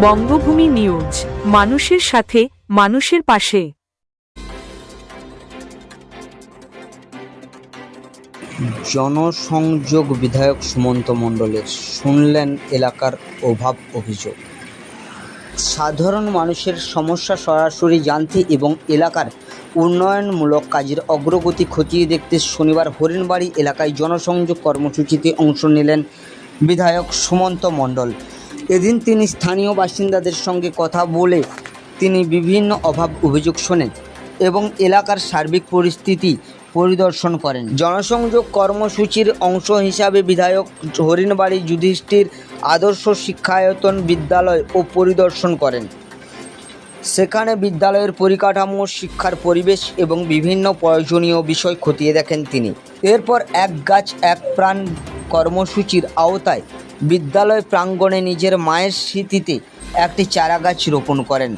বঙ্গভূমি news, মানুষের সাথে, মানুষের পাশে। জনসংযোগ বিধায়ক সুমন্ত মণ্ডলের শুনলেন এলাকার অভাব অভিযোগ। সাধারণ মানুষের সমস্যা সরাসরি জানতে এবং এলাকার উন্নয়নমূলক কাজের অগ্রগতি খতিয়ে দেখতে শনিবার হরিণবাড়ি এলাকায় জনসংযোগ কর্মসূচিতে অংশ নিলেন বিধায়ক সুমন্ত মণ্ডল। এদিন তিনি স্থানীয় বাসিন্দাদের সঙ্গে কথা বলে তিনি বিভিন্ন অভাব অভিযোগ শোনেন এবং এলাকার সার্বিক পরিস্থিতি পরিদর্শন করেন। জনসংযোগ কর্মসূচির অংশ হিসাবে বিধায়ক হরিণবাড়ি যুধিষ্ঠির আদর্শ শিক্ষায়তন বিদ্যালয় ও পরিদর্শন করেন। সেখানে বিদ্যালয়ের পরিকাঠামো, শিক্ষার পরিবেশ এবং বিভিন্ন প্রয়োজনীয় বিষয় খতিয়ে দেখেন তিনি। এরপর এক গাছ এক প্রাণ কর্মসূচির আওতায় বিদ্যালয় প্রাঙ্গণে নিজের মায়ের স্মৃতিতে একটি চারাগাছ রোপণ করেন।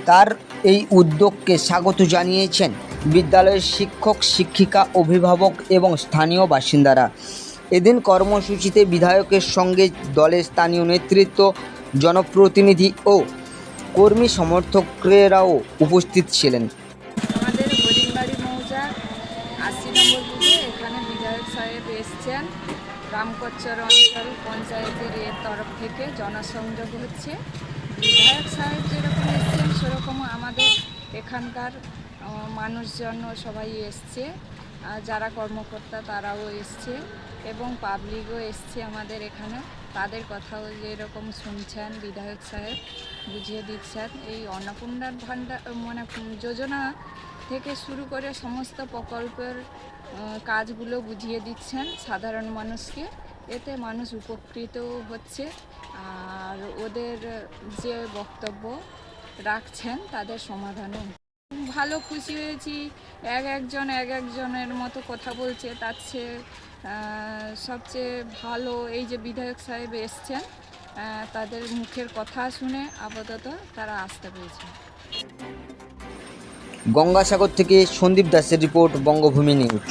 তার এই উদ্যোগকে স্বাগত জানিয়েছেন বিদ্যালয়ের শিক্ষক, শিক্ষিকা, অভিভাবক এবং স্থানীয় বাসিন্দারা। এদিন কর্মসূচিতে বিধায়কের সঙ্গে দলের স্থানীয় নেতৃত্ব, জনপ্রতিনিধি ও কর্মী সমর্থকেরাও উপস্থিত ছিলেন। আমাদের হরিণবাড়ি মৌজা ৮০ নম্বর বুথে এখানে বিধায়ক সাহেব এসছেন। রামকচ্চর অঞ্চল পঞ্চায়েতের এর তরফ থেকে জনসংযোগ হচ্ছে। বিধায়ক সাহেব যেরকম এসছেন সেরকম আমাদের এখানকার মানুষজন সবাই এসছে, যারা কর্মকর্তা তারাও এসছে এবং পাবলিকও এসছে আমাদের এখানে। তাদের কথাও যেরকম শুনছেন বিধায়ক সাহেব বুঝিয়ে দিচ্ছেন। এই অন্নপূর্ণার ভাণ্ডার মানে যোজনা থেকে শুরু করে সমস্ত প্রকল্পের কাজগুলো বুঝিয়ে দিচ্ছেন সাধারণ মানুষকে। এতে মানুষ উপকৃতও হচ্ছে আর ওদের যে বক্তব্য রাখছেন তাদের সমাধানও। ভালো খুশি হয়েছি। এক একজনের মতো কথা বলছে। তার চেয়ে সবচেয়ে ভালো এই যে বিধায়ক সাহেব এসছেন, তাদের মুখের কথা শুনে আপাতত তারা আসতে পেরেছে। গঙ্গাসাগর থেকে সন্দীপ দাসের রিপোর্ট, বঙ্গভূমি নিউজ।